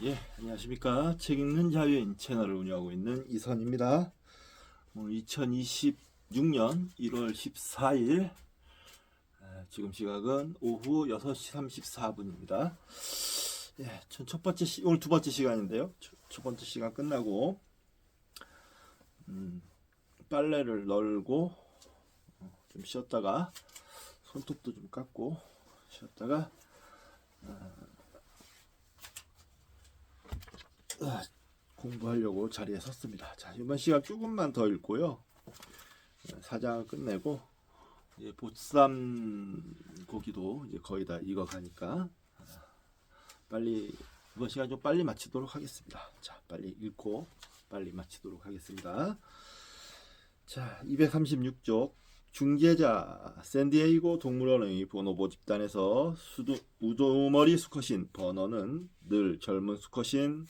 예, 안녕하십니까. 책 읽는 자유인 채널을 운영하고 있는 이선입니다. 오늘 2026년 1월 14일, 지금 시각은 오후 6시 34분입니다. 예, 첫 번째 오늘 두 번째 시간인데요. 첫 번째 시간 끝나고, 빨래를 널고, 좀 쉬었다가, 손톱도 좀 깎고, 쉬었다가, 공부하려고 자리에 섰습니다. 자, 이번 시간 조금만 더 읽고요. 사장을 끝내고 이제 보쌈 고기도 이제 거의 다 익어가니까 빨리 이번 시간 좀 빨리 마치도록 하겠습니다. 자, 빨리 읽고 빨리 마치도록 하겠습니다. 자, 236쪽 중재자 샌디에이고 동물원의 보노보 집단에서 우두머리 수컷인 버너는 늘 젊은 수컷인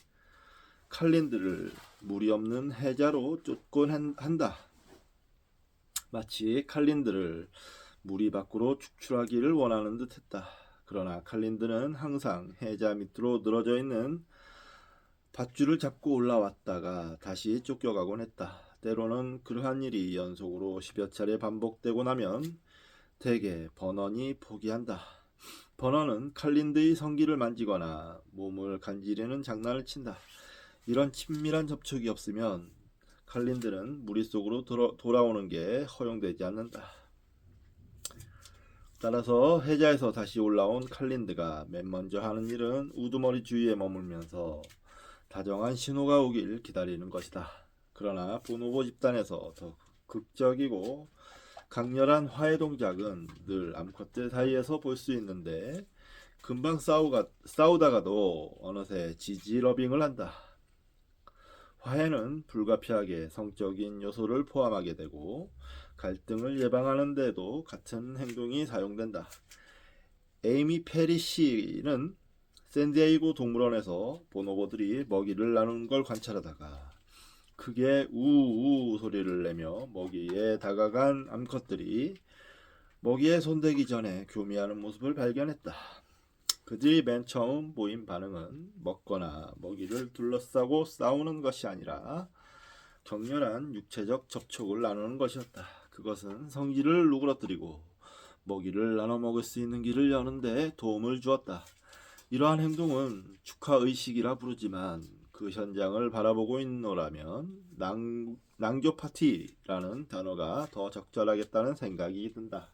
칼린드를 무리 없는 해자로 쫓곤 한다. 마치 칼린드를 무리 밖으로 축출하기를 원하는 듯 했다. 그러나 칼린드는 항상 해자 밑으로 늘어져 있는 밧줄을 잡고 올라왔다가 다시 쫓겨가곤 했다. 때로는 그러한 일이 연속으로 10여 차례 반복되고 나면 대개 버넌이 포기한다. 버넌은 칼린드의 성기를 만지거나 몸을 간지리는 장난을 친다. 이런 친밀한 접촉이 없으면 칼린드는 무리 속으로 돌아오는 게 허용되지 않는다. 따라서 해자에서 다시 올라온 칼린드가 맨 먼저 하는 일은 우두머리 주위에 머물면서 다정한 신호가 오길 기다리는 것이다. 그러나 보노보 집단에서 더 극적이고 강렬한 화해 동작은 늘 암컷들 사이에서 볼 수 있는데 금방 싸우다가도 어느새 지지러빙을 한다. 화해는 불가피하게 성적인 요소를 포함하게 되고 갈등을 예방하는 데도 같은 행동이 사용된다. 에이미 페리 씨는 샌디에이고 동물원에서 보노보들이 먹이를 나누는 걸 관찰하다가 크게 우우 소리를 내며 먹이에 다가간 암컷들이 먹이에 손대기 전에 교미하는 모습을 발견했다. 그들이 맨 처음 보인 반응은 먹거나 먹이를 둘러싸고 싸우는 것이 아니라 격렬한 육체적 접촉을 나누는 것이었다. 그것은 성질을 누그러뜨리고 먹이를 나눠 먹을 수 있는 길을 여는 데 도움을 주었다. 이러한 행동은 축하의식이라 부르지만 그 현장을 바라보고 있노라면 낭조 파티라는 단어가 더 적절하겠다는 생각이 든다.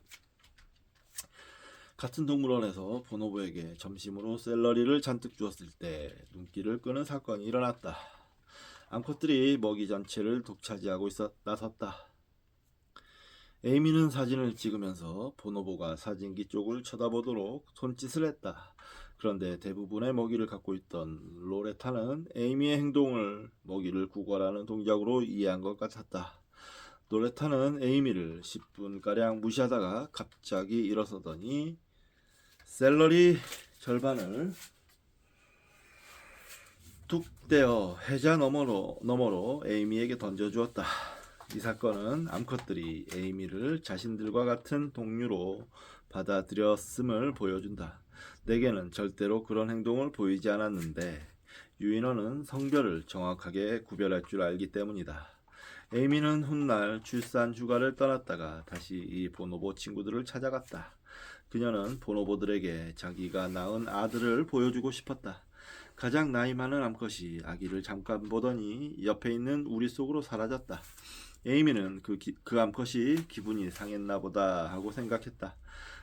같은 동물원에서 보노보에게 점심으로 샐러리를 잔뜩 주었을 때 눈길을 끄는 사건이 일어났다. 암컷들이 먹이 전체를 독차지하고 나섰다. 에이미는 사진을 찍으면서 보노보가 사진기 쪽을 쳐다보도록 손짓을 했다. 그런데 대부분의 먹이를 갖고 있던 로레타는 에이미의 행동을 먹이를 구걸하는 동작으로 이해한 것 같았다. 로레타는 에이미를 10분가량 무시하다가 갑자기 일어서더니 샐러리 절반을 뚝 떼어 해자 너머로 에이미에게 던져주었다. 이 사건은 암컷들이 에이미를 자신들과 같은 동류로 받아들였음을 보여준다. 내게는 절대로 그런 행동을 보이지 않았는데 유인원은 성별을 정확하게 구별할 줄 알기 때문이다. 에이미는 훗날 출산 휴가를 떠났다가 다시 이 보노보 친구들을 찾아갔다. 그녀는 보노보들에게 자기가 낳은 아들을 보여주고 싶었다. 가장 나이 많은 암컷이 아기를 잠깐 보더니 옆에 있는 우리 속으로 사라졌다. 에이미는 그 암컷이 기분이 상했나 보다 하고 생각했다.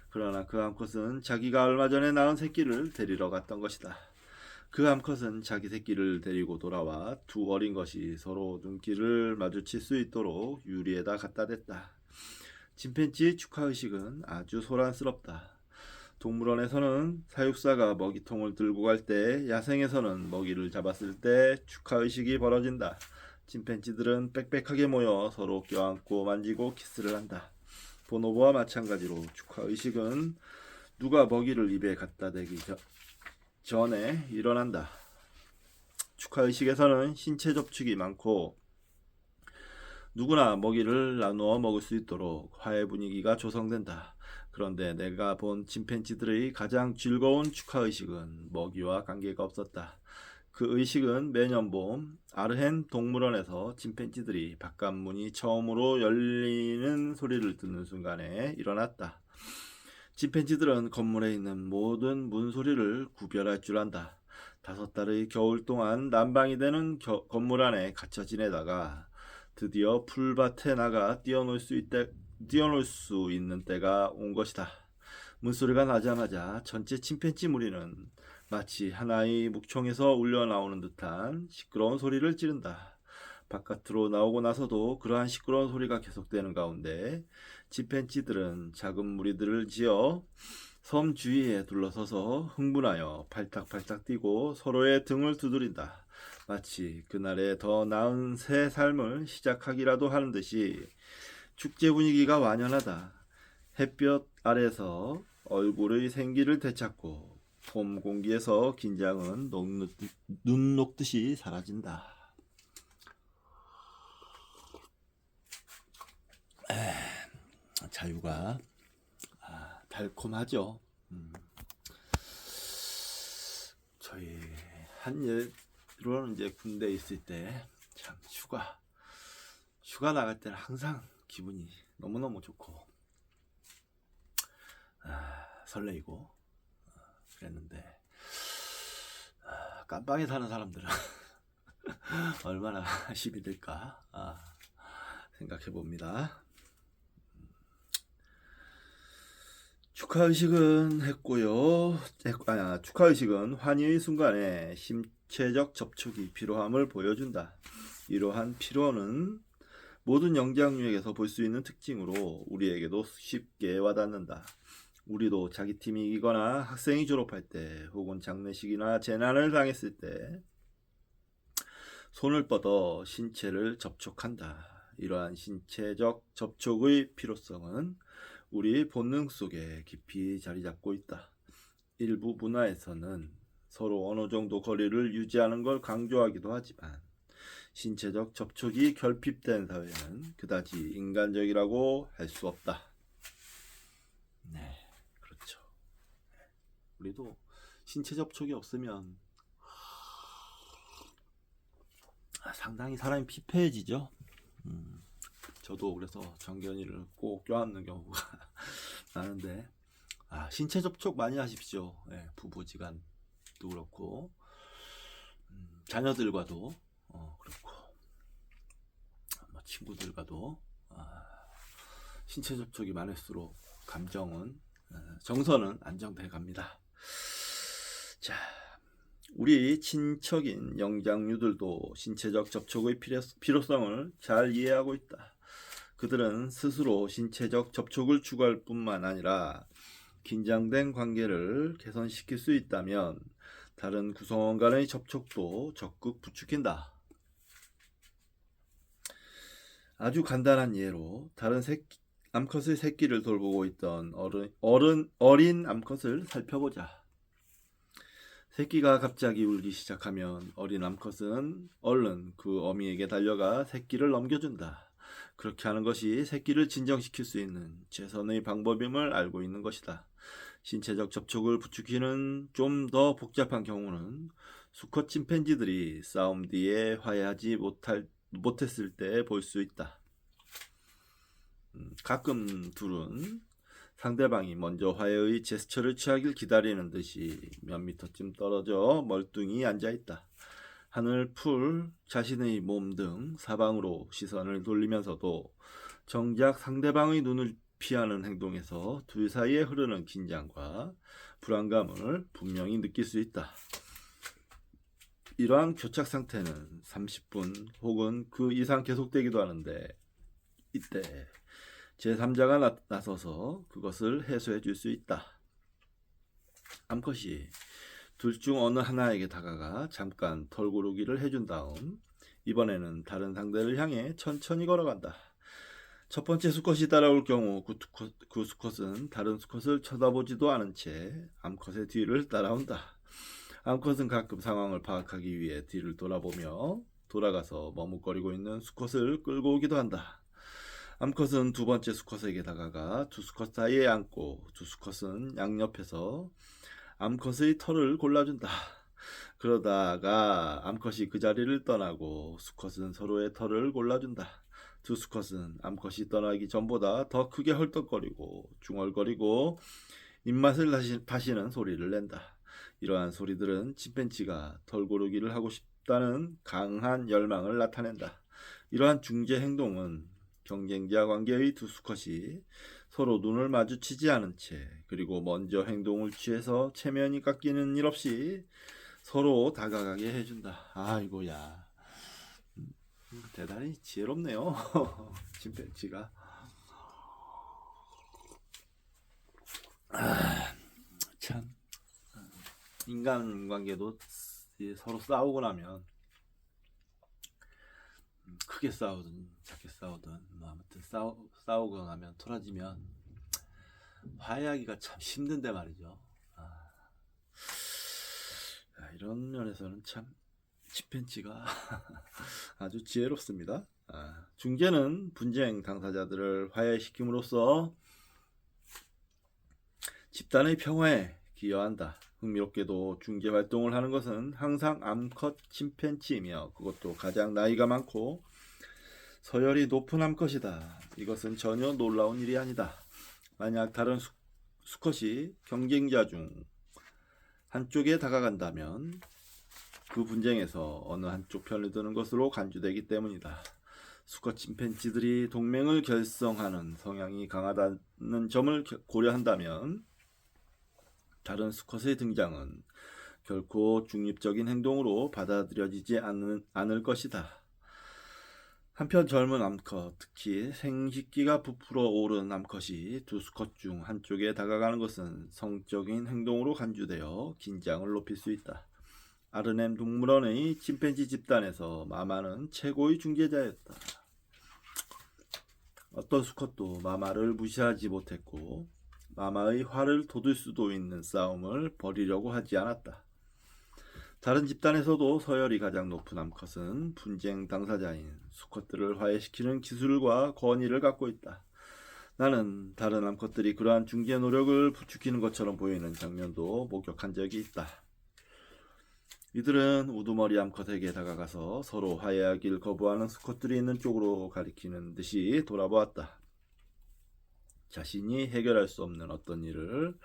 그러나 그 암컷은 자기가 얼마 전에 낳은 새끼를 데리러 갔던 것이다. 그 암컷은 자기 새끼를 데리고 돌아와 두 어린 것이 서로 눈길을 마주칠 수 있도록 유리에다 갖다 댔다. 침팬지의 축하의식은 아주 소란스럽다. 동물원에서는 사육사가 먹이통을 들고 갈 때, 야생에서는 먹이를 잡았을 때 축하의식이 벌어진다. 침팬지들은 빽빽하게 모여 서로 껴안고 만지고 키스를 한다. 보노보와 마찬가지로 축하의식은 누가 먹이를 입에 갖다 대기 전에 일어난다. 축하의식에서는 신체 접촉이 많고 누구나 먹이를 나누어 먹을 수 있도록 화해 분위기가 조성된다. 그런데 내가 본 침팬지들의 가장 즐거운 축하의식은 먹이와 관계가 없었다. 그 의식은 매년 봄 아르헨 동물원에서 침팬지들이 바깥문이 처음으로 열리는 소리를 듣는 순간에 일어났다. 침팬지들은 건물에 있는 모든 문소리를 구별할 줄 안다. 5달의 겨울 동안 난방이 되는 건물 안에 갇혀 지내다가 드디어 풀밭에 나가 뛰어놀 수 있는 때가 온 것이다. 문소리가 나자마자 전체 침팬지 무리는 마치 하나의 묵총에서 울려나오는 듯한 시끄러운 소리를 지른다. 바깥으로 나오고 나서도 그러한 시끄러운 소리가 계속되는 가운데 침팬지들은 작은 무리들을 지어 섬 주위에 둘러서서 흥분하여 발딱발딱 뛰고 서로의 등을 두드린다. 마치 그날의 더 나은 새 삶을 시작하기라도 하는 듯이 축제 분위기가 완연하다. 햇볕 아래서 얼굴의 생기를 되찾고 봄 공기에서 긴장은 눈 녹듯이 사라진다. 자유가 달콤하죠. 저희 한예로는 이제 군대에 있을 때 참 휴가 나갈 때는 항상 기분이 너무너무 좋고 설레이고 그랬는데 깜빵에 사는 사람들은 얼마나 힘이 들까 생각해 봅니다. 축하의식은 했고요. 축하의식은 환희의 순간에 신체적 접촉이 필요함을 보여준다. 이러한 필요는 모든 영장류에게서 볼 수 있는 특징으로 우리에게도 쉽게 와닿는다. 우리도 자기 팀이 이기거나 학생이 졸업할 때 혹은 장례식이나 재난을 당했을 때 손을 뻗어 신체를 접촉한다. 이러한 신체적 접촉의 필요성은 우리 본능 속에 깊이 자리 잡고 있다. 일부 문화에서는 서로 어느 정도 거리를 유지하는 걸 강조하기도 하지만 신체적 접촉이 결핍된 사회는 그다지 인간적이라고 할 수 없다. 네, 그렇죠. 우리도 신체 접촉이 없으면 상당히 사람이 피폐해지죠. 저도 그래서 정견이를 꼭 껴안는 경우가 많은데 신체 접촉 많이 하십시오. 네, 부부지간도 그렇고 자녀들과도 그렇고 친구들과도 신체 접촉이 많을수록 감정은 정서는 안정돼 갑니다. 자, 우리 친척인 영장류들도 신체적 접촉의 필요성을 잘 이해하고 있다. 그들은 스스로 신체적 접촉을 추구할 뿐만 아니라 긴장된 관계를 개선시킬 수 있다면 다른 구성원 간의 접촉도 적극 부추긴다. 아주 간단한 예로 다른 암컷의 새끼를 돌보고 있던 어린 암컷을 살펴보자. 새끼가 갑자기 울기 시작하면 어린 암컷은 얼른 그 어미에게 달려가 새끼를 넘겨준다. 그렇게 하는 것이 새끼를 진정시킬 수 있는 최선의 방법임을 알고 있는 것이다. 신체적 접촉을 부추기는 좀 더 복잡한 경우는 수컷 침팬지들이 싸움 뒤에 화해하지 못했을 때 볼 수 있다. 가끔 둘은 상대방이 먼저 화해의 제스처를 취하길 기다리는 듯이 몇 미터쯤 떨어져 멀뚱히 앉아있다. 하늘, 풀, 자신의 몸 등 사방으로 시선을 돌리면서도 정작 상대방의 눈을 피하는 행동에서 둘 사이에 흐르는 긴장과 불안감을 분명히 느낄 수 있다. 이러한 교착 상태는 30분 혹은 그 이상 계속되기도 하는데 이때 제3자가 나서서 그것을 해소해 줄 수 있다. 암컷이 둘 중 어느 하나에게 다가가 잠깐 털고르기를 해준 다음 이번에는 다른 상대를 향해 천천히 걸어간다. 첫 번째 수컷이 따라올 경우 그 수컷은 다른 수컷을 쳐다보지도 않은 채 암컷의 뒤를 따라온다. 암컷은 가끔 상황을 파악하기 위해 뒤를 돌아보며 돌아가서 머뭇거리고 있는 수컷을 끌고 오기도 한다. 암컷은 두 번째 수컷에게 다가가 두 수컷 사이에 앉고 두 수컷은 양옆에서 암컷의 털을 골라준다. 그러다가 암컷이 그 자리를 떠나고 수컷은 서로의 털을 골라준다. 두 수컷은 암컷이 떠나기 전보다 더 크게 헐떡거리고 중얼거리고 입맛을 다시는 소리를 낸다. 이러한 소리들은 침팬지가 털 고르기를 하고 싶다는 강한 열망을 나타낸다. 이러한 중재 행동은 경쟁자 관계의 두 수컷이 서로 눈을 마주치지 않은 채 그리고 먼저 행동을 취해서 체면이 깎이는 일 없이 서로 다가가게 해준다. 아이고야, 대단히 지혜롭네요. 침팬지가. 참, 인간관계도 서로 싸우고 나면 크게 싸우든 작게 싸우든 뭐 아무튼 싸우고 나면 토라지면 화해하기가 참 힘든데 말이죠. 이런 면에서는 참 침팬지가 아주 지혜롭습니다. 중재는 분쟁 당사자들을 화해시킴으로써 집단의 평화에 기여한다. 흥미롭게도 중재 활동을 하는 것은 항상 암컷 침팬지이며 그것도 가장 나이가 많고 서열이 높은 암컷이다. 이것은 전혀 놀라운 일이 아니다. 만약 다른 수컷이 경쟁자 중 한쪽에 다가간다면 그 분쟁에서 어느 한쪽 편을 드는 것으로 간주되기 때문이다. 수컷 침팬지들이 동맹을 결성하는 성향이 강하다는 점을 고려한다면 다른 수컷의 등장은 결코 중립적인 행동으로 받아들여지지 않을 것이다. 한편 젊은 암컷, 특히 생식기가 부풀어 오른 암컷이 두 수컷 중 한쪽에 다가가는 것은 성적인 행동으로 간주되어 긴장을 높일 수 있다. 아르넴 동물원의 침팬지 집단에서 마마는 최고의 중재자였다. 어떤 수컷도 마마를 무시하지 못했고 마마의 화를 돋을 수도 있는 싸움을 벌이려고 하지 않았다. 다른 집단에서도 서열이 가장 높은 암컷은 분쟁 당사자인 수컷들을 화해시키는 기술과 권위를 갖고 있다. 나는 다른 암컷들이 그러한 중재 노력을 부추기는 것처럼 보이는 장면도 목격한 적이 있다. 이들은 우두머리 암컷에게 다가가서 서로 화해하길 거부하는 수컷들이 있는 쪽으로 가리키는 듯이 돌아보았다. 자신이 해결할 수 없는 어떤 일을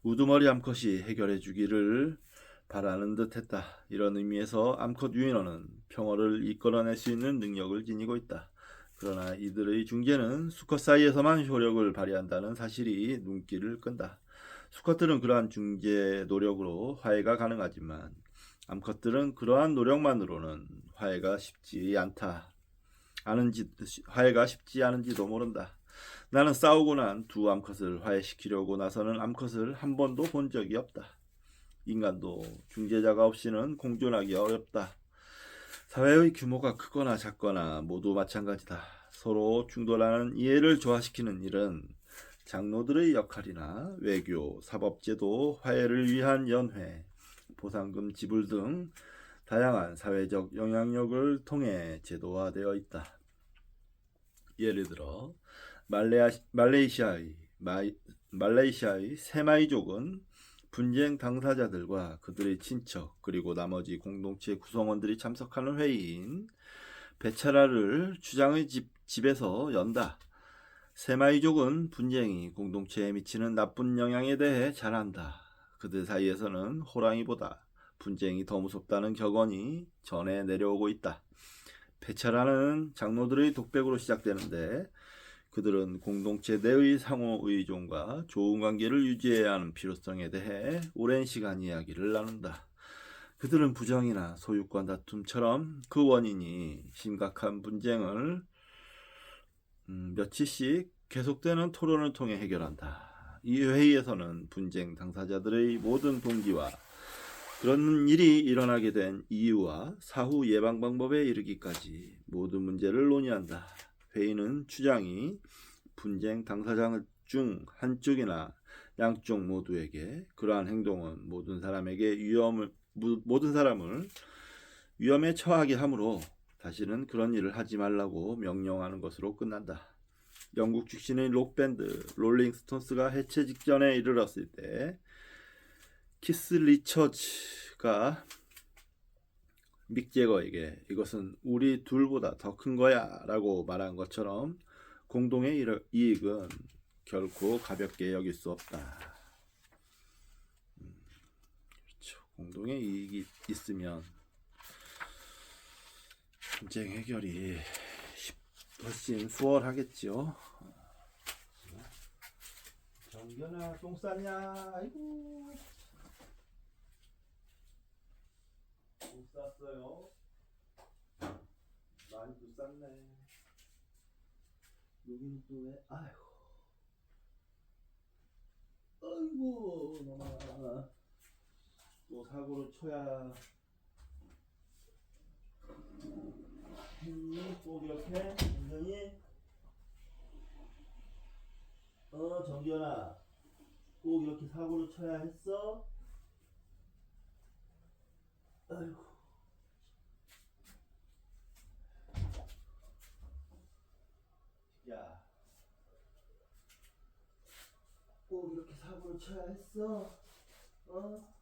우두머리 암컷이 해결해 주기를 바라는 듯 했다. 이런 의미에서 암컷 유인원은 평화를 이끌어낼 수 있는 능력을 지니고 있다. 그러나 이들의 중재는 수컷 사이에서만 효력을 발휘한다는 사실이 눈길을 끈다. 수컷들은 그러한 중재 노력으로 화해가 가능하지만 암컷들은 그러한 노력만으로는 화해가 쉽지 않은지도 모른다. 나는 싸우고 난 두 암컷을 화해시키려고 나서는 암컷을 한 번도 본 적이 없다. 인간도 중재자가 없이는 공존하기 어렵다. 사회의 규모가 크거나 작거나 모두 마찬가지다. 서로 충돌하는 이해를 조화시키는 일은 장로들의 역할이나 외교, 사법제도, 화해를 위한 연회, 보상금 지불 등 다양한 사회적 영향력을 통해 제도화되어 있다. 예를 들어 말레이시아의 세마이족은 분쟁 당사자들과 그들의 친척 그리고 나머지 공동체 구성원들이 참석하는 회의인 베차라를 주장의 집에서 연다. 세마이족은 분쟁이 공동체에 미치는 나쁜 영향에 대해 잘 안다. 그들 사이에서는 호랑이보다 분쟁이 더 무섭다는 격언이 전해 내려오고 있다. 베차라는 장로들의 독백으로 시작되는데 그들은 공동체 내의 상호 의존과 좋은 관계를 유지해야 하는 필요성에 대해 오랜 시간 이야기를 나눈다. 그들은 부정이나 소유권 다툼처럼 그 원인이 심각한 분쟁을 며칠씩 계속되는 토론을 통해 해결한다. 이 회의에서는 분쟁 당사자들의 모든 동기와 그런 일이 일어나게 된 이유와 사후 예방 방법에 이르기까지 모든 문제를 논의한다. 회의는 주장이 분쟁 당사자 중 한쪽이나 양쪽 모두에게 그러한 행동은 모든 사람을 위험에 처하게 하므로 다시는 그런 일을 하지 말라고 명령하는 것으로 끝난다. 영국 출신의 록밴드 롤링스톤스가 해체 직전에 이르렀을 때 키스 리처즈가 아까 믹 제거에게 이것은 우리 둘보다 더 큰 거야 라고 말한 것처럼 공동의 이익은 결코 가볍게 여길 수 없다. 그렇죠. 공동의 이익이 있으면 분쟁 해결이 훨씬 수월하겠지요. 정견아 똥 쌌냐? 아이고 똥 쌌어요. 많이 또 쌌네. 여기는 또 왜? 아이고 너무 또 사고를 쳐야 꼭 이렇게 완전히 정기현아 꼭 이렇게 사고를 쳐야 했어? 아이고 야 꼭 이렇게 사고를 쳐야 했어? 어?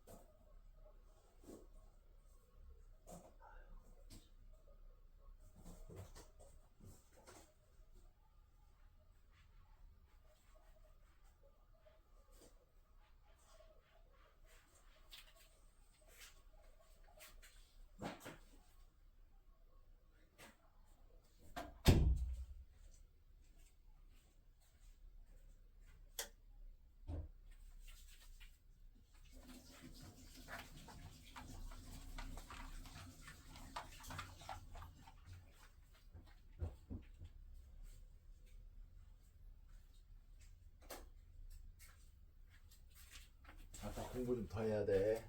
아까 공부 좀 더 해야 돼.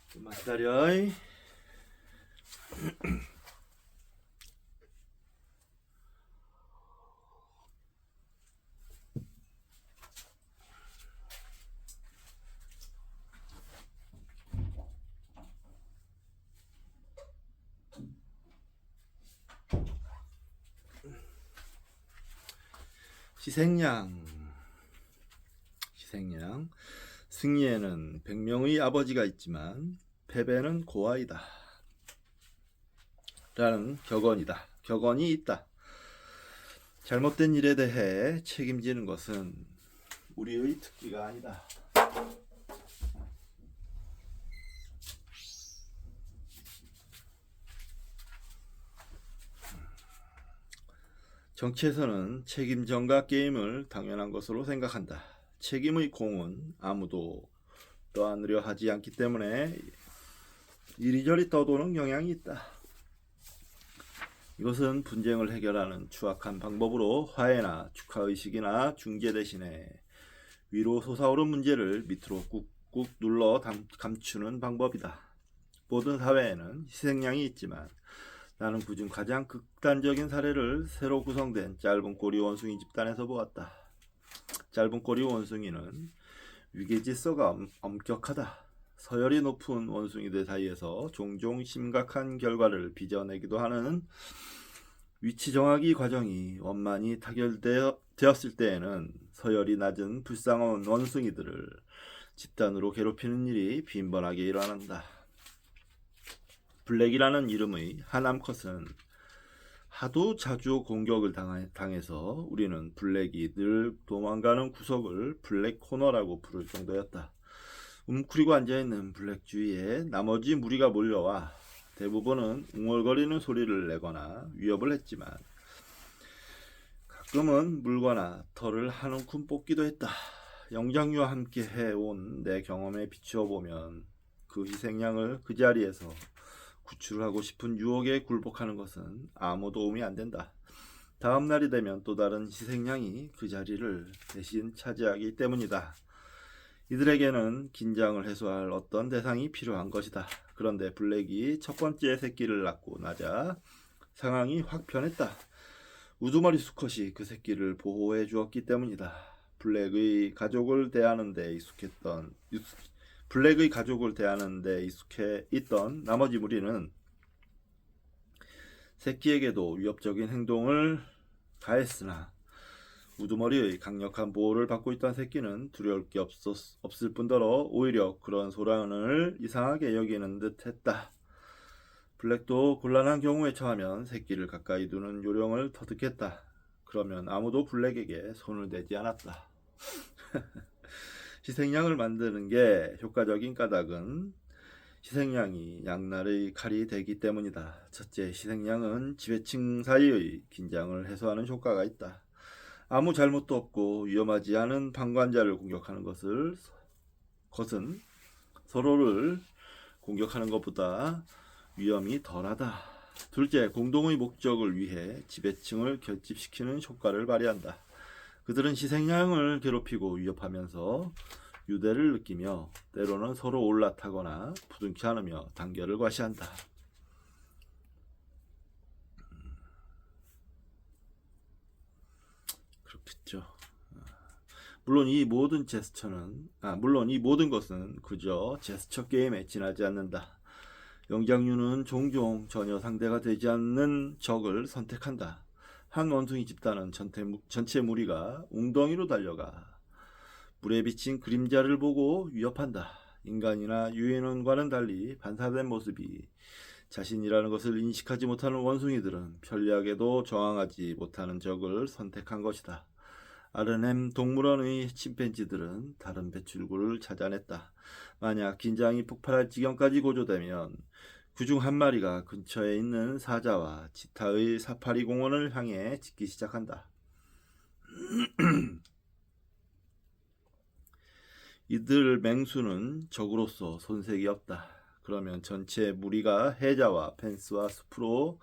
좀만 기다려. 희생양 승리에는 100명의 아버지가 있지만 패배는 고아이다 라는 격언이 있다. 잘못된 일에 대해 책임지는 것은 우리의 특기가 아니다. 정치에서는 책임 전가 게임을 당연한 것으로 생각한다. 책임의 공은 아무도 떠안으려 하지 않기 때문에 이리저리 떠도는 경향이 있다. 이것은 분쟁을 해결하는 추악한 방법으로 화해나 축하의식이나 중재 대신에 위로 솟아오른 문제를 밑으로 꾹꾹 눌러 감추는 방법이다. 모든 사회에는 희생양이 있지만 나는 그중 가장 극단적인 사례를 새로 구성된 짧은 꼬리 원숭이 집단에서 보았다. 짧은 꼬리 원숭이는 위계질서가 엄격하다. 서열이 높은 원숭이들 사이에서 종종 심각한 결과를 빚어내기도 하는 위치 정하기 과정이 원만히 타결되었을 때에는 서열이 낮은 불쌍한 원숭이들을 집단으로 괴롭히는 일이 빈번하게 일어난다. 블랙이라는 이름의 한 암컷은 하도 자주 공격을 당해서 우리는 블랙이 늘 도망가는 구석을 블랙 코너라고 부를 정도였다. 웅크리고 앉아있는 블랙 주위에 나머지 무리가 몰려와 대부분은 웅얼거리는 소리를 내거나 위협을 했지만 가끔은 물거나 털을 한 움큼 뽑기도 했다. 영장류와 함께 해온 내 경험에 비추어 보면 그 희생양을 그 자리에서 구출하고 싶은 유혹에 굴복하는 것은 아무 도움이 안 된다. 다음 날이 되면 또 다른 희생양이 그 자리를 대신 차지하기 때문이다. 이들에게는 긴장을 해소할 어떤 대상이 필요한 것이다. 그런데 블랙이 첫 번째 새끼를 낳고 나자 상황이 확 변했다. 우두머리 수컷이 그 새끼를 보호해 주었기 때문이다. 블랙의 가족을 대하는 데 익숙해 있던 나머지 무리는 새끼에게도 위협적인 행동을 가했으나 우두머리의 강력한 보호를 받고 있던 새끼는 두려울 게 없을 뿐더러 오히려 그런 소란을 이상하게 여기는 듯했다. 블랙도 곤란한 경우에 처하면 새끼를 가까이 두는 요령을 터득했다. 그러면 아무도 블랙에게 손을 대지 않았다. 희생양을 만드는 게 효과적인 까닭은 희생양이 양날의 칼이 되기 때문이다. 첫째, 희생양은 지배층 사이의 긴장을 해소하는 효과가 있다. 아무 잘못도 없고 위험하지 않은 방관자를 공격하는 것은 서로를 공격하는 것보다 위험이 덜하다. 둘째, 공동의 목적을 위해 지배층을 결집시키는 효과를 발휘한다. 그들은 희생양을 괴롭히고 위협하면서 유대를 느끼며 때로는 서로 올라타거나 부둥켜 안으며 단결을 과시한다. 그렇겠죠. 물론 이 모든 것은 그저 제스처 게임에 지나지 않는다. 영장류는 종종 전혀 상대가 되지 않는 적을 선택한다. 한 원숭이 집단은 전체 무리가 웅덩이로 달려가 물에 비친 그림자를 보고 위협한다. 인간이나 유인원과는 달리 반사된 모습이 자신이라는 것을 인식하지 못하는 원숭이들은 편리하게도 저항하지 못하는 적을 선택한 것이다. 아르넴 동물원의 침팬지들은 다른 배출구를 찾아냈다. 만약 긴장이 폭발할 지경까지 고조되면 그중 한 마리가 근처에 있는 사자와 치타의 사파리 공원을 향해 짖기 시작한다. 이들 맹수는 적으로서 손색이 없다. 그러면 전체 무리가 해자와 펜스와 숲으로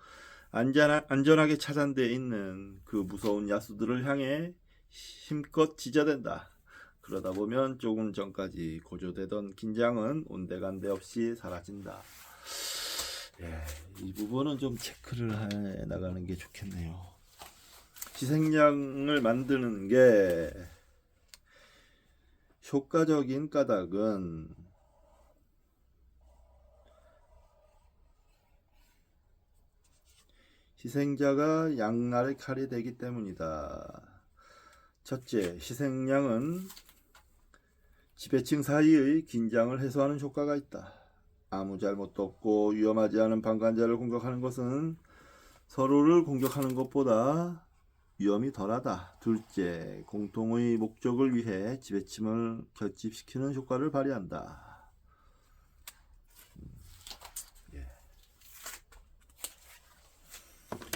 안전하게 차단되어 있는 그 무서운 야수들을 향해 힘껏 짖어댄다. 그러다 보면 조금 전까지 고조되던 긴장은 온데간데 없이 사라진다. 이 부분은 좀 체크를 해 나가는 게 좋겠네요. 희생양을 만드는 게 효과적인 까닭은 희생자가 양날의 칼이 되기 때문이다. 첫째, 희생양은 지배층 사이의 긴장을 해소하는 효과가 있다. 아무 잘못도 없고 위험하지 않은 방관자를 공격하는 것은 서로를 공격하는 것보다 위험이 덜하다. 둘째, 공통의 목적을 위해 지배층을 결집시키는 효과를 발휘한다.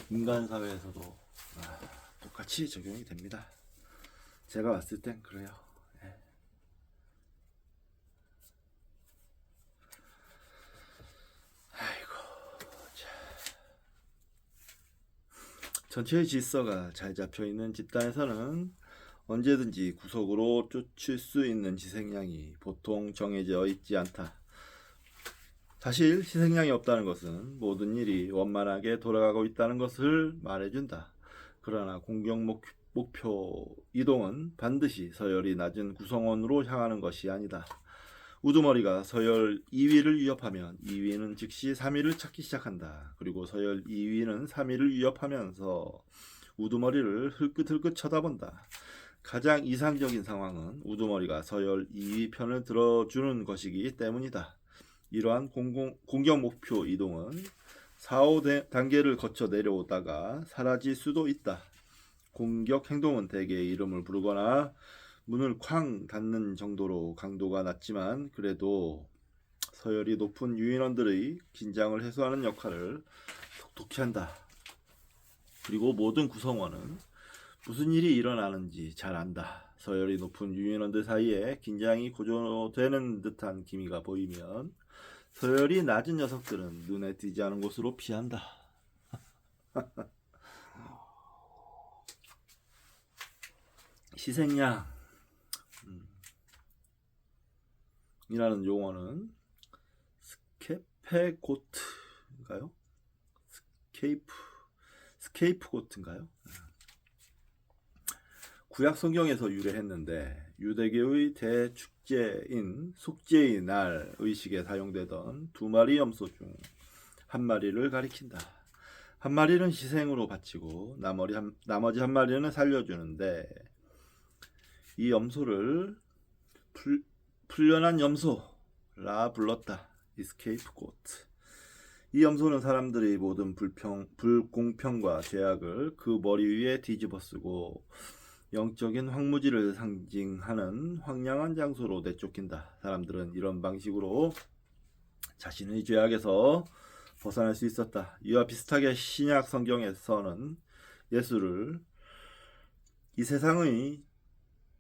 인간 사회에서도 똑같이 적용이 됩니다. 제가 봤을 땐 그래요. 전체의 질서가 잘 잡혀있는 집단에서는 언제든지 구석으로 쫓을 수 있는 희생양이 보통 정해져 있지 않다. 사실 희생양이 없다는 것은 모든 일이 원만하게 돌아가고 있다는 것을 말해준다. 그러나 공격 목표 이동은 반드시 서열이 낮은 구성원으로 향하는 것이 아니다. 우두머리가 서열 2위를 위협하면 2위는 즉시 3위를 찾기 시작한다. 그리고 서열 2위는 3위를 위협하면서 우두머리를 흘끗흘끗 쳐다본다. 가장 이상적인 상황은 우두머리가 서열 2위 편을 들어주는 것이기 때문이다. 이러한 공격 목표 이동은 4, 5단계를 거쳐 내려오다가 사라질 수도 있다. 공격 행동은 대개 이름을 부르거나 문을 쾅 닫는 정도로 강도가 낮지만 그래도 서열이 높은 유인원들의 긴장을 해소하는 역할을 톡톡히 한다. 그리고 모든 구성원은 무슨 일이 일어나는지 잘 안다. 서열이 높은 유인원들 사이에 긴장이 고조되는 듯한 기미가 보이면 서열이 낮은 녀석들은 눈에 띄지 않은 곳으로 피한다. 희생양 이라는 용어는 스케페고트인가요? 스케이프고트인가요? 구약 성경에서 유래했는데 유대교의 대축제인 속죄의 날 의식에 사용되던 두 마리 염소 중 한 마리를 가리킨다. 한 마리는 희생으로 바치고 나머지 한 마리는 살려주는데 이 염소를 풀려난 염소라 불렀다. Escape goat. 이 염소는 사람들이 모든 불공평과 죄악을 그 머리 위에 뒤집어쓰고 영적인 황무지를 상징하는 황량한 장소로 내쫓긴다. 사람들은 이런 방식으로 자신의 죄악에서 벗어날 수 있었다. 이와 비슷하게 신약 성경에서는 예수를 이 세상의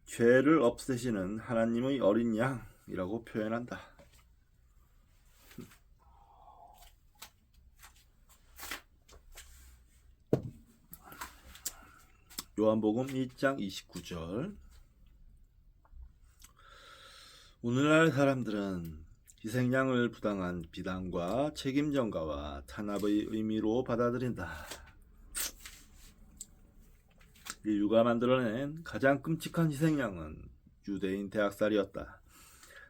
죄를 없애시는 하나님의 어린 양이라고 표현한다. 요한복음 1장 29절. 오늘날 사람들은 희생양을 부당한 비난과 책임 전가와 탄압의 의미로 받아들인다. 인류가 만들어낸 가장 끔찍한 희생양은 유대인 대학살이었다.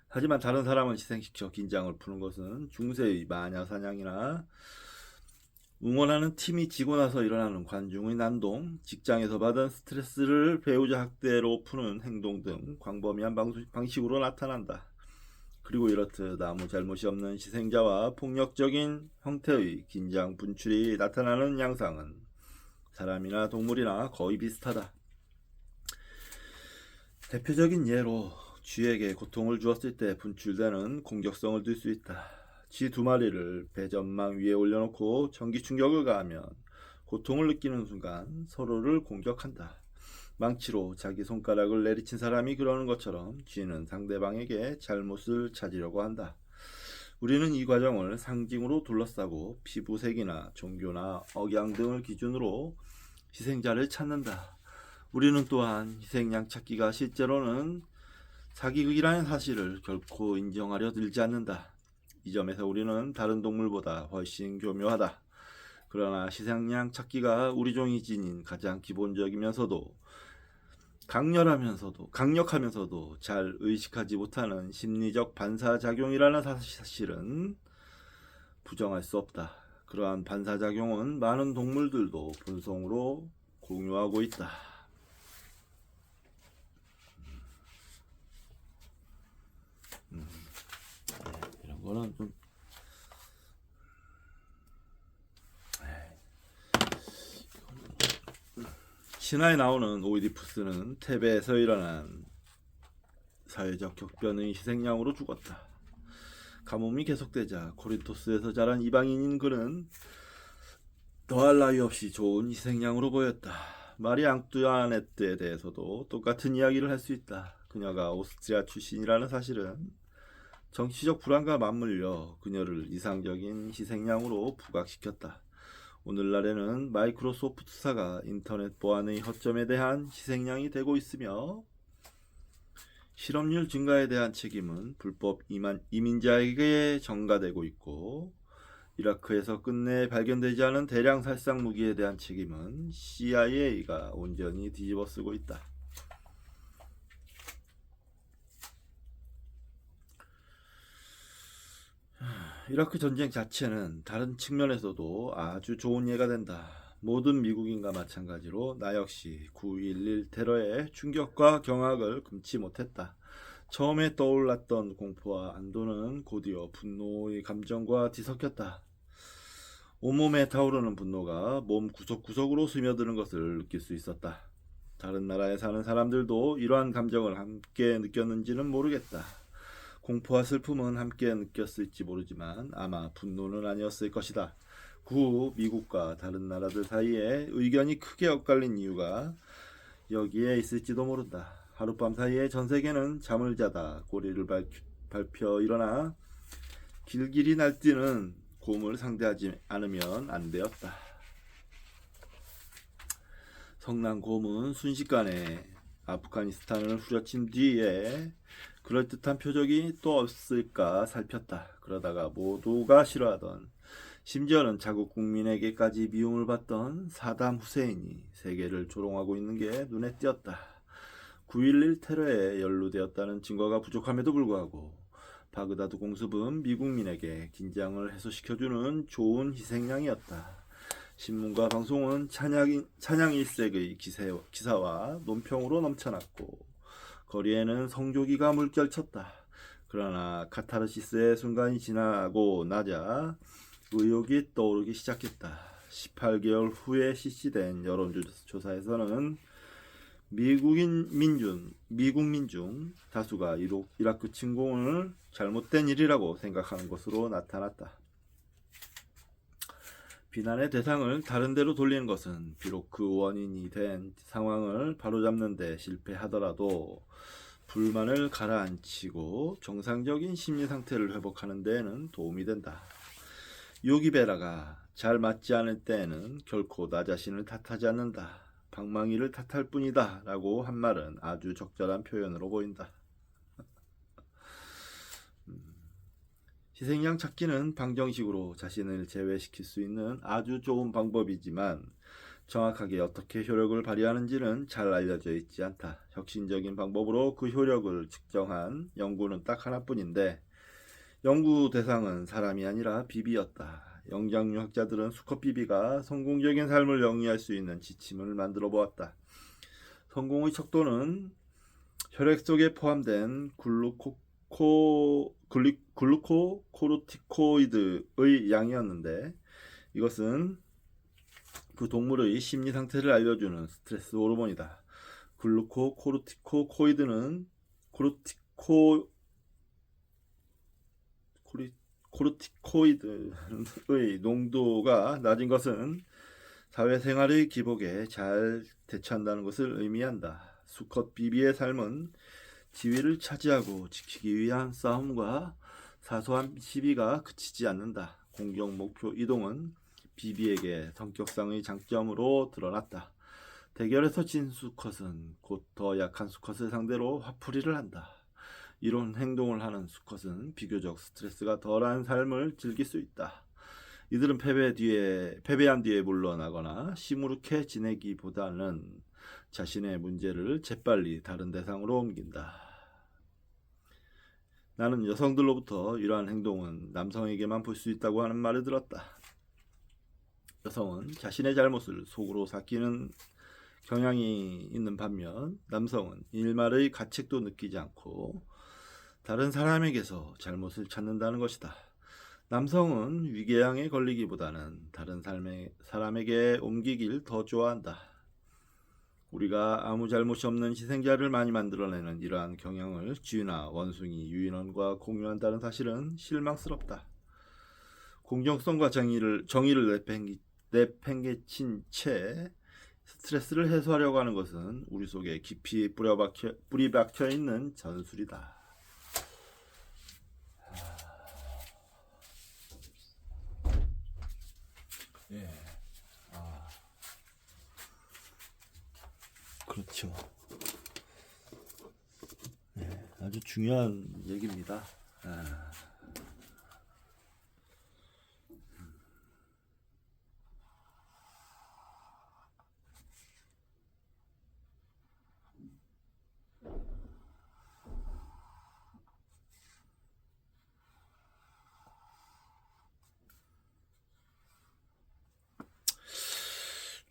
하지만 다른 사람을 희생시켜 긴장을 푸는 것은 중세의 마녀 사냥이나 응원하는 팀이 지고 나서 일어나는 관중의 난동, 직장에서 받은 스트레스를 배우자 학대로 푸는 행동 등 광범위한 방식으로 나타난다. 그리고 이렇듯 아무 잘못이 없는 희생자와 폭력적인 형태의 긴장 분출이 나타나는 양상은 사람이나 동물이나 거의 비슷하다. 대표적인 예로 쥐에게 고통을 주었을 때 분출되는 공격성을 들 수 있다. 쥐 두 마리를 배전망 위에 올려놓고 전기 충격을 가하면 고통을 느끼는 순간 서로를 공격한다. 망치로 자기 손가락을 내리친 사람이 그러는 것처럼 쥐는 상대방에게 잘못을 찾으려고 한다. 우리는 이 과정을 상징으로 둘러싸고 피부색이나 종교나 억양 등을 기준으로 희생자를 찾는다. 우리는 또한 희생양 찾기가 실제로는 사기극이라는 사실을 결코 인정하려 들지 않는다. 이 점에서 우리는 다른 동물보다 훨씬 교묘하다. 그러나 희생양 찾기가 우리 종이 지닌 가장 기본적이면서도 강력하면서도 잘 의식하지 못하는 심리적 반사작용이라는 사실은 부정할 수 없다. 그러한 반사작용은 많은 동물들도 본성으로 공유하고 있다. 이런 거는 좀 신화에 나오는 오이디푸스는 테베에서 일어난 사회적 격변의 희생양으로 죽었다. 가뭄이 계속되자 코린토스에서 자란 이방인인 그는 더할 나위 없이 좋은 희생양으로 보였다. 마리 앙뚜아네트에 대해서도 똑같은 이야기를 할 수 있다. 그녀가 오스트리아 출신이라는 사실은 정치적 불안과 맞물려 그녀를 이상적인 희생양으로 부각시켰다. 오늘날에는 마이크로소프트사가 인터넷 보안의 허점에 대한 희생양이 되고 있으며 실업률 증가에 대한 책임은 불법 이민자에게 전가되고 있고 이라크에서 끝내 발견되지 않은 대량 살상 무기에 대한 책임은 CIA가 온전히 뒤집어쓰고 있다. 이라크 전쟁 자체는 다른 측면에서도 아주 좋은 예가 된다. 모든 미국인과 마찬가지로 나 역시 9.11 테러의 충격과 경악을 금치 못했다. 처음에 떠올랐던 공포와 안도는 곧이어 분노의 감정과 뒤섞였다. 온몸에 타오르는 분노가 몸 구석구석으로 스며드는 것을 느낄 수 있었다. 다른 나라에 사는 사람들도 이러한 감정을 함께 느꼈는지는 모르겠다. 공포와 슬픔은 함께 느꼈을지 모르지만 아마 분노는 아니었을 것이다. 그 후 미국과 다른 나라들 사이에 의견이 크게 엇갈린 이유가 여기에 있을지도 모른다. 하룻밤 사이에 전 세계는 잠을 자다 꼬리를 밟혀 일어나 길길이 날뛰는 곰을 상대하지 않으면 안 되었다. 성난 곰은 순식간에 아프가니스탄을 후려친 뒤에 그럴듯한 표적이 또 없을까 살폈다. 그러다가 모두가 싫어하던 심지어는 자국 국민에게까지 미움을 받던 사담 후세인이 세계를 조롱하고 있는 게 눈에 띄었다. 9.11 테러에 연루되었다는 증거가 부족함에도 불구하고 바그다드 공습은 미국민에게 긴장을 해소시켜주는 좋은 희생양이었다. 신문과 방송은 찬양일색의 기사와 논평으로 넘쳐났고 거리에는 성조기가 물결쳤다. 그러나 카타르시스의 순간이 지나고 나자 의혹이 떠오르기 시작했다. 18개월 후에 실시된 여론조사에서는 미국 민중 다수가 이라크 침공을 잘못된 일이라고 생각하는 것으로 나타났다. 비난의 대상을 다른 데로 돌리는 것은 비록 그 원인이 된 상황을 바로잡는 데 실패하더라도 불만을 가라앉히고 정상적인 심리 상태를 회복하는 데에는 도움이 된다. 요기베라가 잘 맞지 않을 때에는 결코 나 자신을 탓하지 않는다. 방망이를 탓할 뿐이다 라고 한 말은 아주 적절한 표현으로 보인다. 희생양 찾기는 방정식으로 자신을 제외시킬 수 있는 아주 좋은 방법이지만 정확하게 어떻게 효력을 발휘하는지는 잘 알려져 있지 않다. 혁신적인 방법으로 그 효력을 측정한 연구는 딱 하나뿐인데 연구 대상은 사람이 아니라 비비였다. 영장류학자들은 수컷 비비가 성공적인 삶을 영위할 수 있는 지침을 만들어 보았다. 성공의 척도는 혈액 속에 포함된 글루코코르티코이드의 양이었는데 이것은 그 동물의 심리 상태를 알려주는 스트레스 호르몬이다. 글루코코르티코이드는 코르티코이드의 농도가 낮은 것은 사회생활의 기복에 잘 대처한다는 것을 의미한다. 수컷 비비의 삶은 지위를 차지하고 지키기 위한 싸움과 사소한 시비가 그치지 않는다. 공격 목표 이동은 비비에게 성격상의 장점으로 드러났다. 대결에서 진 수컷은 곧 더 약한 수컷을 상대로 화풀이를 한다. 이런 행동을 하는 수컷은 비교적 스트레스가 덜한 삶을 즐길 수 있다. 이들은 패배한 뒤에 물러나거나 시무룩해 지내기보다는 자신의 문제를 재빨리 다른 대상으로 옮긴다. 나는 여성들로부터 이러한 행동은 남성에게만 볼 수 있다고 하는 말을 들었다. 여성은 자신의 잘못을 속으로 삭히는 경향이 있는 반면 남성은 일말의 가책도 느끼지 않고 다른 사람에게서 잘못을 찾는다는 것이다. 남성은 위궤양에 걸리기보다는 다른 사람에게 옮기길 더 좋아한다. 우리가 아무 잘못이 없는 희생자를 많이 만들어내는 이러한 경향을 쥐나 원숭이, 유인원과 공유한다는 사실은 실망스럽다. 공정성과 정의를 내팽개친 채 스트레스를 해소하려고 하는 것은 우리 속에 깊이 뿌리 박혀 있는 전술이다. 예. 그렇죠. 네, 아주 중요한 얘기입니다.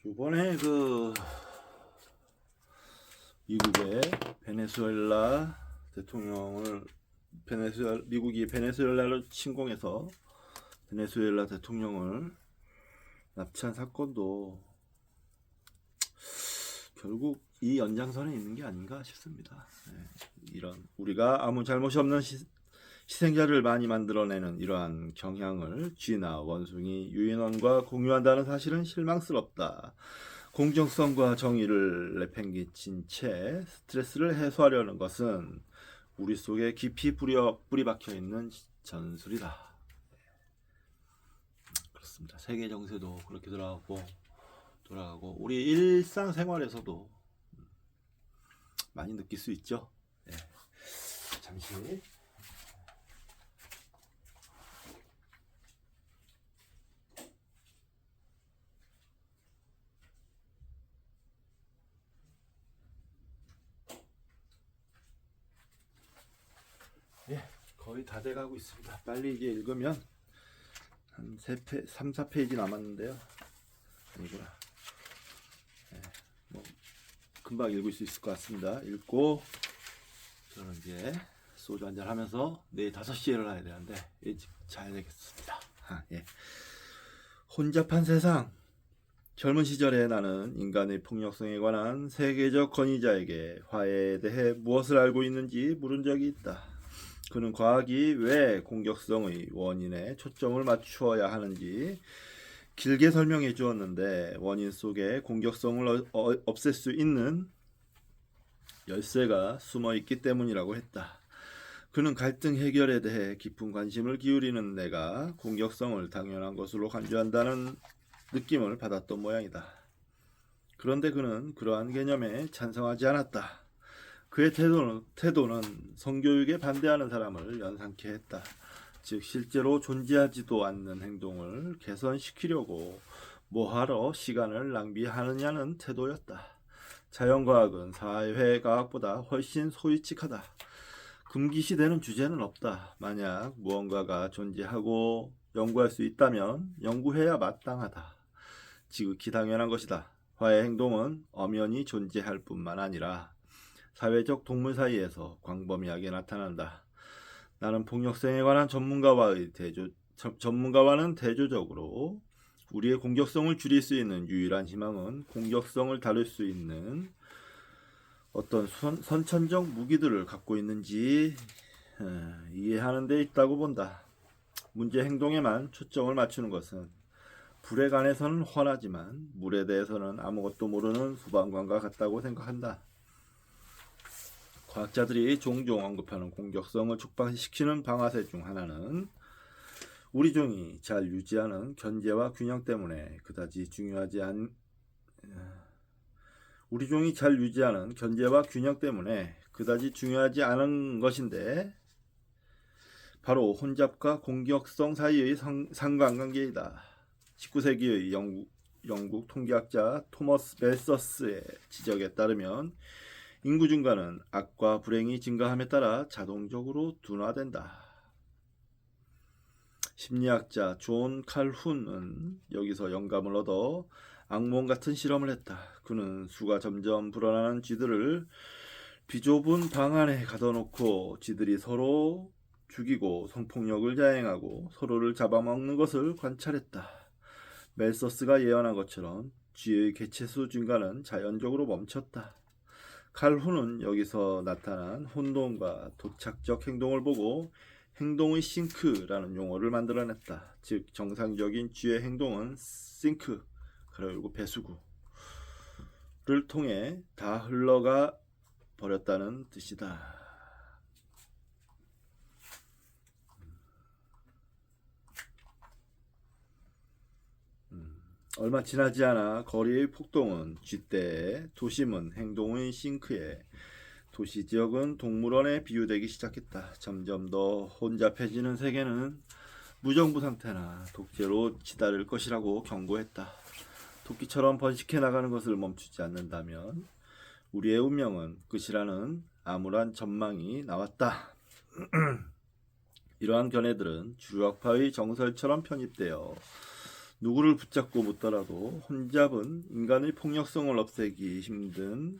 이번에 미국의 베네수엘라 대통령을 미국이 베네수엘라를 침공해서 베네수엘라 대통령을 납치한 사건도 결국 이 연장선에 있는 게 아닌가 싶습니다. 이런 우리가 아무 잘못이 없는 희생자를 많이 만들어내는 이러한 경향을 쥐나 원숭이, 유인원과 공유한다는 사실은 실망스럽다. 공정성과 정의를 내팽개친 채 스트레스를 해소하려는 것은 우리 속에 깊이 뿌리 박혀 있는 전술이다. 그렇습니다. 세계 정세도 그렇게 돌아가고 우리 일상생활에서도 많이 느낄 수 있죠. 잠시. 거의 다 돼가고 있습니다. 빨리 이제 읽으면 한 3, 4페이지 남았는데요. 아니구나. 뭐 금방 읽을 수 있을 것 같습니다. 읽고 저는 이제 소주 한잔 하면서 내일 5시에 일어나야 되는데 일찍 자야 되겠습니다. 예. 혼잡한 세상. 젊은 시절에 나는 인간의 폭력성에 관한 세계적 권위자에게 화해에 대해 무엇을 알고 있는지 물은 적이 있다. 그는 과학이 왜 공격성의 원인에 초점을 맞추어야 하는지 길게 설명해 주었는데 원인 속에 공격성을 없앨 수 있는 열쇠가 숨어 있기 때문이라고 했다. 그는 갈등 해결에 대해 깊은 관심을 기울이는 내가 공격성을 당연한 것으로 간주한다는 느낌을 받았던 모양이다. 그런데 그는 그러한 개념에 찬성하지 않았다. 그의 태도는 성교육에 반대하는 사람을 연상케 했다. 즉 실제로 존재하지도 않는 행동을 개선시키려고 뭐하러 시간을 낭비하느냐는 태도였다. 자연과학은 사회과학보다 훨씬 소유칙하다. 금기시되는 주제는 없다. 만약 무언가가 존재하고 연구할 수 있다면 연구해야 마땅하다. 지극히 당연한 것이다. 화해 행동은 엄연히 존재할 뿐만 아니라 사회적 동물 사이에서 광범위하게 나타난다. 나는 폭력성에 관한 전문가와는 대조적으로 우리의 공격성을 줄일 수 있는 유일한 희망은 공격성을 다룰 수 있는 어떤 선천적 무기들을 갖고 있는지 이해하는 데 있다고 본다. 문제 행동에만 초점을 맞추는 것은 불에 관해서는 훤하지만 물에 대해서는 아무것도 모르는 소방관과 같다고 생각한다. 과학자들이 종종 언급하는 공격성을 촉발시키는 방아쇠 중 하나는 우리 종이 잘 유지하는 견제와 균형 때문에 그다지 중요하지 않은 것인데 바로 혼잡과 공격성 사이의 상관관계이다. 19세기의 영국 통계학자 토머스 멜서스의 지적에 따르면 인구 증가는 악과 불행이 증가함에 따라 자동적으로 둔화된다. 심리학자 존 칼훈은 여기서 영감을 얻어 악몽 같은 실험을 했다. 그는 수가 점점 불어나는 쥐들을 비좁은 방 안에 가둬놓고 쥐들이 서로 죽이고 성폭력을 자행하고 서로를 잡아먹는 것을 관찰했다. 멜서스가 예언한 것처럼 쥐의 개체수 증가는 자연적으로 멈췄다. 칼훈은 여기서 나타난 혼돈과 도착적 행동을 보고 행동의 싱크라는 용어를 만들어냈다. 즉 정상적인 쥐의 행동은 싱크, 그리고 배수구를 통해 다 흘러가 버렸다는 뜻이다. 얼마 지나지 않아 거리의 폭동은 쥐떼에, 도심은 행동의 싱크에, 도시지역은 동물원에 비유되기 시작했다. 점점 더 혼잡해지는 세계는 무정부 상태나 독재로 치달을 것이라고 경고했다. 토끼처럼 번식해 나가는 것을 멈추지 않는다면 우리의 운명은 끝이라는 암울한 전망이 나왔다. 이러한 견해들은 주력파의 정설처럼 편입되어 누구를 붙잡고 묻더라도 혼잡은 인간의 폭력성을 없애기 힘든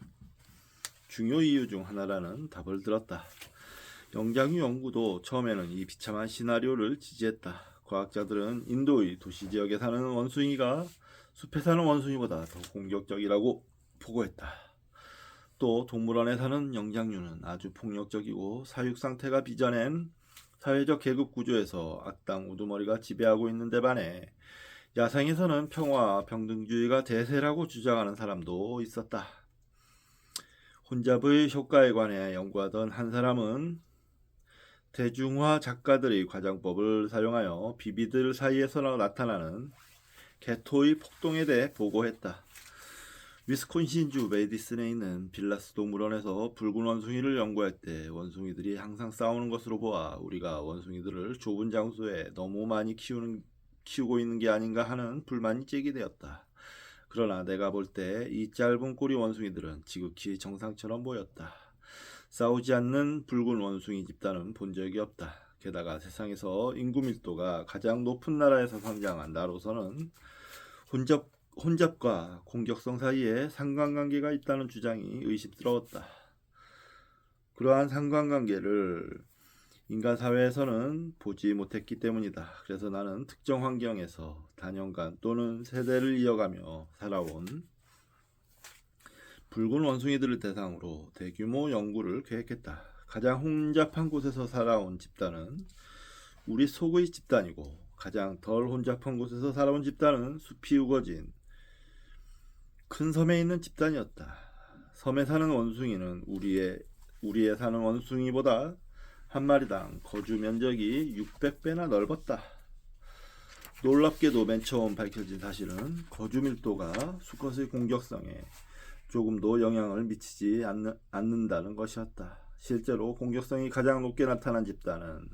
중요 이유 중 하나라는 답을 들었다. 영장류 연구도 처음에는 이 비참한 시나리오를 지지했다. 과학자들은 인도의 도시지역에 사는 원숭이가 숲에 사는 원숭이보다 더 공격적이라고 보고했다. 또 동물원에 사는 영장류는 아주 폭력적이고 사육 상태가 빚어낸 사회적 계급 구조에서 악당 우두머리가 지배하고 있는데 반해 야생에서는 평화와 평등주의가 대세라고 주장하는 사람도 있었다. 혼잡의 효과에 관해 연구하던 한 사람은 대중화 작가들의 과장법을 사용하여 비비들 사이에서 나타나는 개토의 폭동에 대해 보고했다. 위스콘신주 메디슨에 있는 빌라스 동물원에서 붉은 원숭이를 연구할 때 원숭이들이 항상 싸우는 것으로 보아 우리가 원숭이들을 좁은 장소에 너무 많이 키우고 있는 게 아닌가 하는 불만이 제기되었다. 그러나 내가 볼 때 이 짧은 꼬리 원숭이들은 지극히 정상처럼 보였다. 싸우지 않는 붉은 원숭이 집단은 본 적이 없다. 게다가 세상에서 인구 밀도가 가장 높은 나라에서 성장한 나로서는 혼잡과 공격성 사이에 상관관계가 있다는 주장이 의심스러웠다. 그러한 상관관계를 인간 사회에서는 보지 못했기 때문이다. 그래서 나는 특정 환경에서 단연간 또는 세대를 이어가며 살아온 붉은 원숭이들을 대상으로 대규모 연구를 계획했다. 가장 혼잡한 곳에서 살아온 집단은 우리 속의 집단이고, 가장 덜 혼잡한 곳에서 살아온 집단은 숲이 우거진 큰 섬에 있는 집단이었다. 섬에 사는 원숭이는 우리에 사는 원숭이보다 한 마리당 거주 면적이 600배나 넓었다. 놀랍게도 맨 처음 밝혀진 사실은 거주 밀도가 수컷의 공격성에 조금도 영향을 미치지 않는다는 것이었다. 실제로 공격성이 가장 높게 나타난 집단은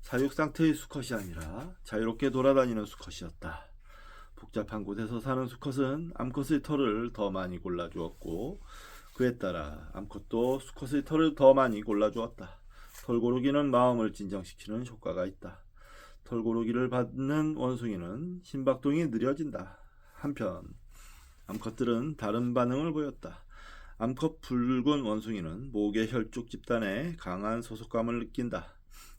사육 상태의 수컷이 아니라 자유롭게 돌아다니는 수컷이었다. 복잡한 곳에서 사는 수컷은 암컷의 털을 더 많이 골라주었고, 그에 따라 암컷도 수컷의 털을 더 많이 골라주었다. 털고르기는 마음을 진정시키는 효과가 있다. 털고르기를 받는 원숭이는 심박동이 느려진다. 한편 암컷들은 다른 반응을 보였다. 암컷 붉은 원숭이는 목의 혈족 집단에 강한 소속감을 느낀다.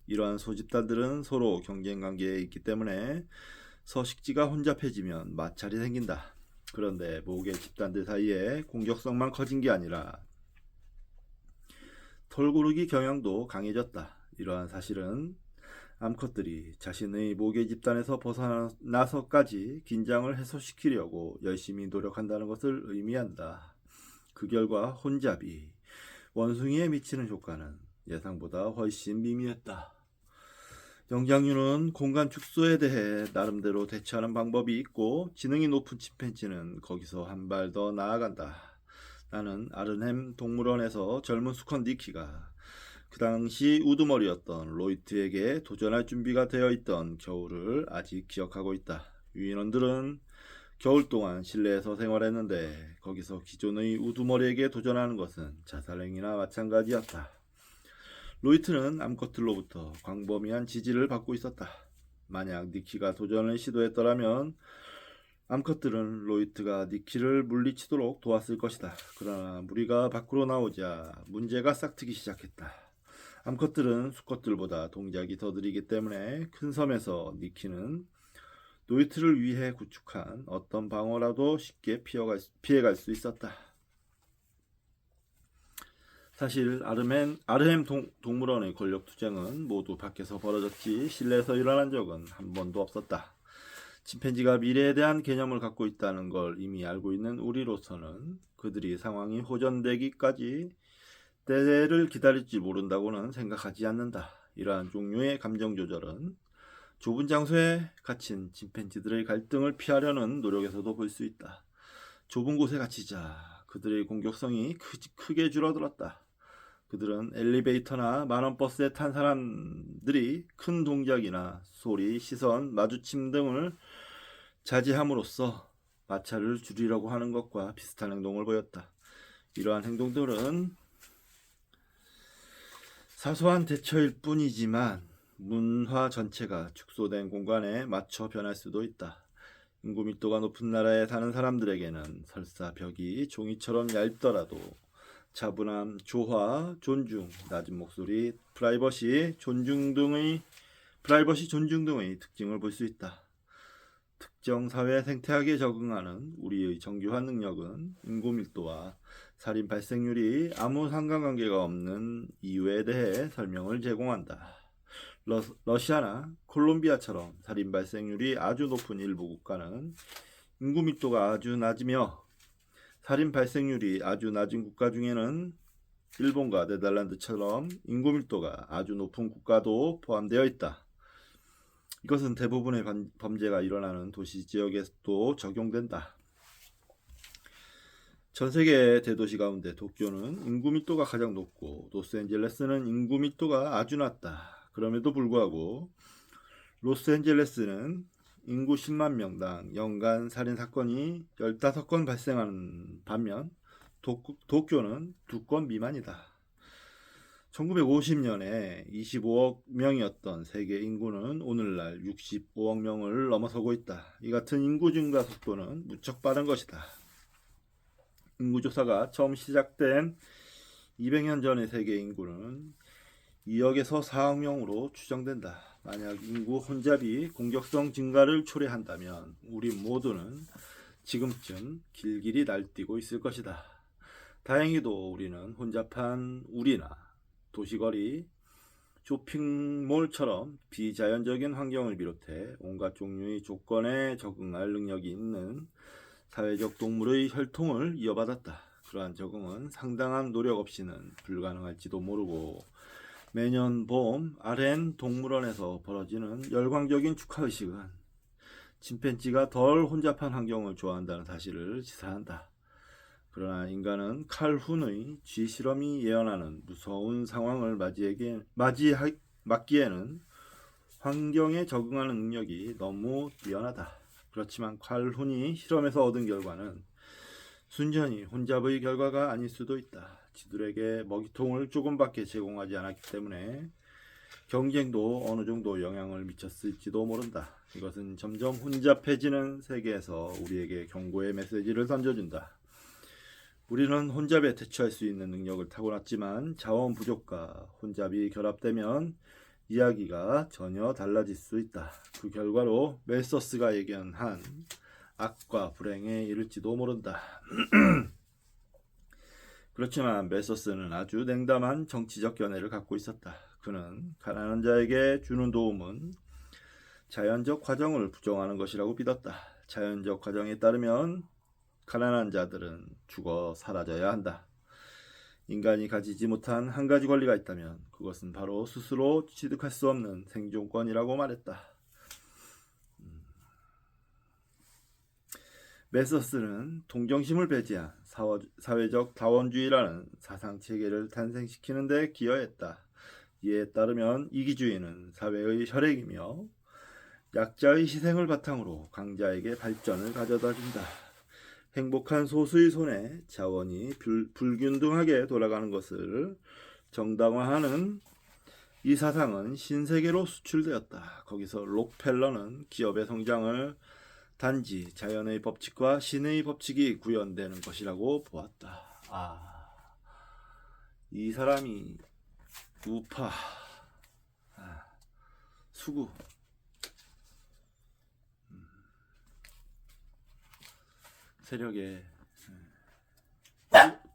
이러한 소집단들은 서로 경쟁관계에 있기 때문에 서식지가 혼잡해지면 마찰이 생긴다. 그런데 목의 집단들 사이에 공격성만 커진 게 아니라 털고르기 경향도 강해졌다. 이러한 사실은 암컷들이 자신의 모계 집단에서 벗어나서까지 긴장을 해소시키려고 열심히 노력한다는 것을 의미한다. 그 결과 혼잡이 원숭이에 미치는 효과는 예상보다 훨씬 미미했다. 영장류는 공간 축소에 대해 나름대로 대처하는 방법이 있고, 지능이 높은 침팬지는 거기서 한 발 더 나아간다. 나는 아른햄 동물원에서 젊은 수컷 니키가 그 당시 우두머리였던 로이트에게 도전할 준비가 되어 있던 겨울을 아직 기억하고 있다. 유인원들은 겨울 동안 실내에서 생활했는데 거기서 기존의 우두머리에게 도전하는 것은 자살행위나 마찬가지였다. 로이트는 암컷들로부터 광범위한 지지를 받고 있었다. 만약 니키가 도전을 시도했더라면 암컷들은 로이트가 니키를 물리치도록 도왔을 것이다. 그러나 무리가 밖으로 나오자 문제가 싹트기 시작했다. 암컷들은 수컷들보다 동작이 더 느리기 때문에 큰 섬에서 니키는 로이트를 위해 구축한 어떤 방어라도 쉽게 피해갈 수 있었다. 사실 아르햄 동물원의 권력 투쟁은 모두 밖에서 벌어졌지 실내에서 일어난 적은 한 번도 없었다. 침팬지가 미래에 대한 개념을 갖고 있다는 걸 이미 알고 있는 우리로서는 그들이 상황이 호전되기까지 때를 기다릴지 모른다고는 생각하지 않는다. 이러한 종류의 감정 조절은 좁은 장소에 갇힌 침팬지들의 갈등을 피하려는 노력에서도 볼 수 있다. 좁은 곳에 갇히자 그들의 공격성이 크게 줄어들었다. 그들은 엘리베이터나 만원 버스에 탄 사람들이 큰 동작이나 소리, 시선, 마주침 등을 자제함으로써 마찰을 줄이려고 하는 것과 비슷한 행동을 보였다. 이러한 행동들은 사소한 대처일 뿐이지만 문화 전체가 축소된 공간에 맞춰 변할 수도 있다. 인구 밀도가 높은 나라에 사는 사람들에게는 설사 벽이 종이처럼 얇더라도 차분함, 조화, 존중, 낮은 목소리, 프라이버시 존중 등의 특징을 볼 수 있다. 특정 사회 생태학에 적응하는 우리의 정교한 능력은 인구 밀도와 살인 발생률이 아무 상관관계가 없는 이유에 대해 설명을 제공한다. 러시아나 콜롬비아처럼 살인 발생률이 아주 높은 일부 국가는 인구 밀도가 아주 낮으며, 살인 발생률이 아주 낮은 국가 중에는 일본과 네덜란드처럼 인구 밀도가 아주 높은 국가도 포함되어 있다. 이것은 대부분의 범죄가 일어나는 도시 지역에도 적용된다. 전 세계 대도시 가운데 도쿄는 인구 밀도가 가장 높고 로스앤젤레스는 인구 밀도가 아주 낮다. 그럼에도 불구하고 로스앤젤레스는 인구 10만 명당 연간 살인 사건이 15건 발생하는 반면 도쿄는 2건 미만이다. 1950년에 25억 명이었던 세계 인구는 오늘날 65억 명을 넘어서고 있다. 이 같은 인구 증가 속도는 무척 빠른 것이다. 인구조사가 처음 시작된 200년 전의 세계 인구는 2억에서 4억 명으로 추정된다. 만약 인구 혼잡이 공격성 증가를 초래한다면 우리 모두는 지금쯤 길길이 날뛰고 있을 것이다. 다행히도 우리는 혼잡한 우리나 도시거리, 쇼핑몰처럼 비자연적인 환경을 비롯해 온갖 종류의 조건에 적응할 능력이 있는 사회적 동물의 혈통을 이어받았다. 그러한 적응은 상당한 노력 없이는 불가능할지도 모르고 매년 봄 RN 동물원에서 벌어지는 열광적인 축하의식은 침팬지가 덜 혼잡한 환경을 좋아한다는 사실을 시사한다. 그러나 인간은 칼훈의 쥐 실험이 예언하는 무서운 상황을 맞기에는 환경에 적응하는 능력이 너무 뛰어나다. 그렇지만 칼훈이 실험에서 얻은 결과는 순전히 혼잡의 결과가 아닐 수도 있다. 쥐들에게 먹이통을 조금밖에 제공하지 않았기 때문에 경쟁도 어느 정도 영향을 미쳤을지도 모른다. 이것은 점점 혼잡해지는 세계에서 우리에게 경고의 메시지를 던져준다. 우리는 혼잡에 대처할 수 있는 능력을 타고났지만 자원 부족과 혼잡이 결합되면 이야기가 전혀 달라질 수 있다. 그 결과로 멜서스가 예견한 악과 불행에 이를지도 모른다. 그렇지만 멜서스는 아주 냉담한 정치적 견해를 갖고 있었다. 그는 가난한 자에게 주는 도움은 자연적 과정을 부정하는 것이라고 믿었다. 자연적 과정에 따르면 가난한 자들은 죽어 사라져야 한다. 인간이 가지지 못한 한 가지 권리가 있다면 그것은 바로 스스로 취득할 수 없는 생존권이라고 말했다. 메서스는 동정심을 배제한 사회적 다원주의라는 사상체계를 탄생시키는 데 기여했다. 이에 따르면 이기주의는 사회의 혈액이며 약자의 희생을 바탕으로 강자에게 발전을 가져다준다. 행복한 소수의 손에 자원이 불균등하게 돌아가는 것을 정당화하는 이 사상은 신세계로 수출되었다. 거기서 록펠러는 기업의 성장을 단지 자연의 법칙과 신의 법칙이 구현되는 것이라고 보았다. 이 사람이 우파, 수구, 세력의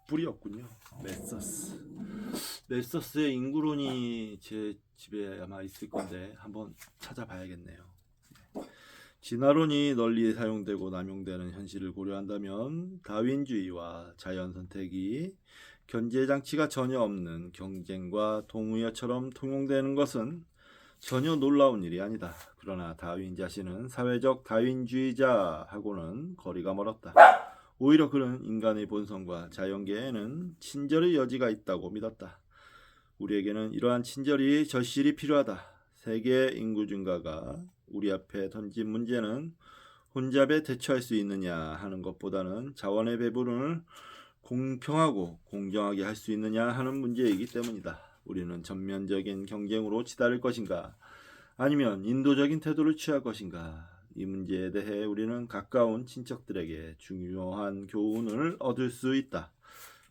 뿌리였군요. 멜서스의 인구론이 제 집에 아마 있을 건데 한번 찾아봐야겠네요. 진화론이 널리 사용되고 남용되는 현실을 고려한다면 다윈주의와 자연선택이 견제장치가 전혀 없는 경쟁과 동의어처럼 통용되는 것은 전혀 놀라운 일이 아니다. 그러나 다윈 자신은 사회적 다윈주의자하고는 거리가 멀었다. 오히려 그는 인간의 본성과 자연계에는 친절의 여지가 있다고 믿었다. 우리에게는 이러한 친절이 절실히 필요하다. 세계 인구 증가가 우리 앞에 던진 문제는 혼잡에 대처할 수 있느냐 하는 것보다는 자원의 배분을 공평하고 공정하게 할 수 있느냐 하는 문제이기 때문이다. 우리는 전면적인 경쟁으로 치달을 것인가 아니면 인도적인 태도를 취할 것인가. 이 문제에 대해 우리는 가까운 친척들에게 중요한 교훈을 얻을 수 있다.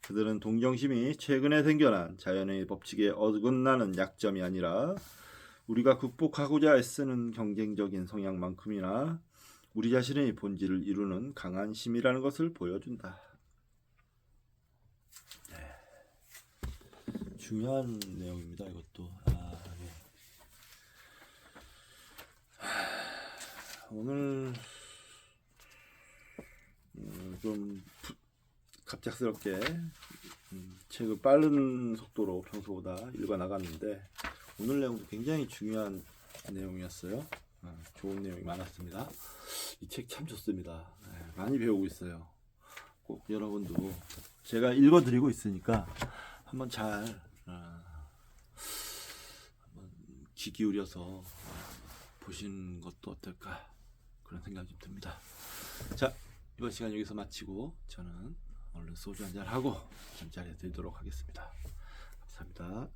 그들은 동정심이 최근에 생겨난 자연의 법칙에 어긋나는 약점이 아니라 우리가 극복하고자 애쓰는 경쟁적인 성향만큼이나 우리 자신의 본질을 이루는 강한 힘이라는 것을 보여준다. 중요한 내용입니다. 이것도. 오늘 좀 갑작스럽게 책을 빠른 속도로 평소보다 읽어 나갔는데 오늘 내용도 굉장히 중요한 내용이었어요. 좋은 내용이 많았습니다. 이 책 참 좋습니다. 많이 배우고 있어요. 꼭 여러분도 제가 읽어드리고 있으니까 한번 잘 한번 귀 기울여서 보시는 것도 어떨까 그런 생각이 좀 듭니다. 자, 이번 시간 여기서 마치고 저는 얼른 소주 한잔 하고 잠자리에 들도록 하겠습니다. 감사합니다.